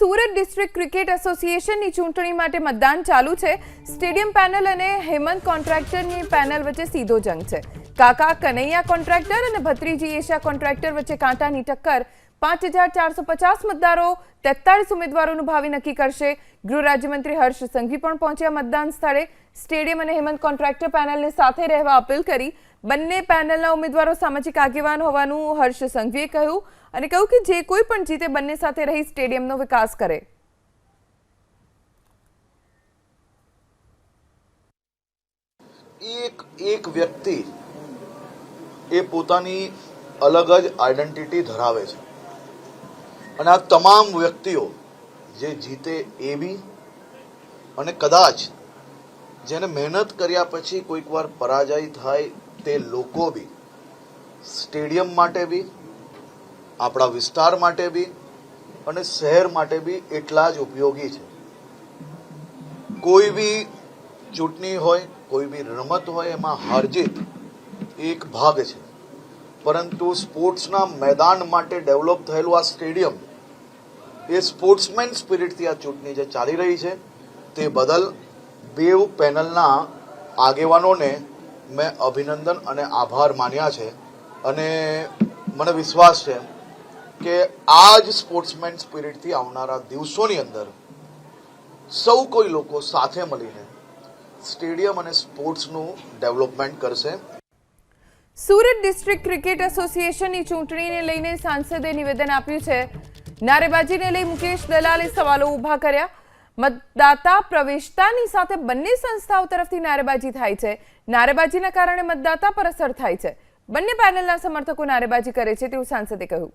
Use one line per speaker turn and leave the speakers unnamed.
Surat district cricket એસોસિએશનની ચૂંટણી માટે મતદાન ચાલુ છે। સ્ટેડિયમ પેનલ અને હેમંત કોન્ટ્રાક્ટરની પેનલ વચ્ચે સીધો જંગ છે। કાકા કનૈયા કોન્ટ્રાક્ટર અને ભત્રીજી એશિયા કોન્ટ્રાક્ટર વચ્ચે કાંટાની ટક્કર। 5450 મતદારો 43 ઉમેદવારોનું ભાવિ નક્કી કરશે। ગૃહ રાજ્યમંત્રી હર્ષ સંઘવી પણ પહોંચ્યા મતદાન સ્થળે। સ્ટેડિયમ અને હેમંત કોન્ટ્રાક્ટર પેનલને સાથે રહેવા અપીલ કરી। બંને પેનલના ઉમેદવારો સામાજિક આગેવાન હોવાનું હર્ષ સંઘવીએ કહ્યું અને કહ્યું કે જે કોઈ પણ જીતે બંને સાથે રહી સ્ટેડિયમનો વિકાસ કરે।
એક વ્યક્તિ એ પોતાની અલગ જ આઈડેન્ટિટી ધરાવે છે અને આ તમામ વ્યક્તિઓ જે જીતે એ બી અને કદાચ જેને મહેનત કર્યા પછી કોઈક વાર પરાજય થાય તે લોકો બી સ્ટેડિયમ માટે બી આપણા વિસ્તાર માટે બી અને શહેર માટે બી એટલા જ ઉપયોગી છે। કોઈ બી ચૂંટણી હોય કોઈ બી રમત હોય એમાં હાર જીત એક ભાગ છે, પરંતુ સ્પોર્ટ્સના મેદાન માટે ડેવલપ થયેલું આ સ્ટેડિયમ એ સ્પોર્ટ્સમેન સ્પિરિટથી આ ચૂંટણી જે ચાલી રહી છે તે બદલ બેઉ પેનલના આગેવાનોને મેં અભિનંદન અને આભાર માન્યા છે અને મને વિશ્વાસ છે કે આ જ સ્પોર્ટ્સમેન સ્પિરિટથી આવનારા દિવસોની અંદર સૌ કોઈ લોકો સાથે મળીને સ્ટેડિયમ અને સ્પોર્ટ્સનું ડેવલપમેન્ટ કરશે।
સુરત ડિસ્ટ્રિક્ટ ક્રિકેટ એસોસિએશનની ચૂંટણીને લઈને સાંસદે નિવેદન આપ્યું છે। નારેબાજીને લઈ મુકેશ દલાલે સવાલો ઊભા કર્યા। મતદાતા પ્રવેશતાની સાથે બંને સંસ્થાઓ તરફથી નારેબાજી થાય છે। નારેબાજીના કારણે મતદાતા પર અસર થાય છે। બંને પેનલના સમર્થકો નારેબાજી કરે છે તેવું સાંસદે કહ્યું।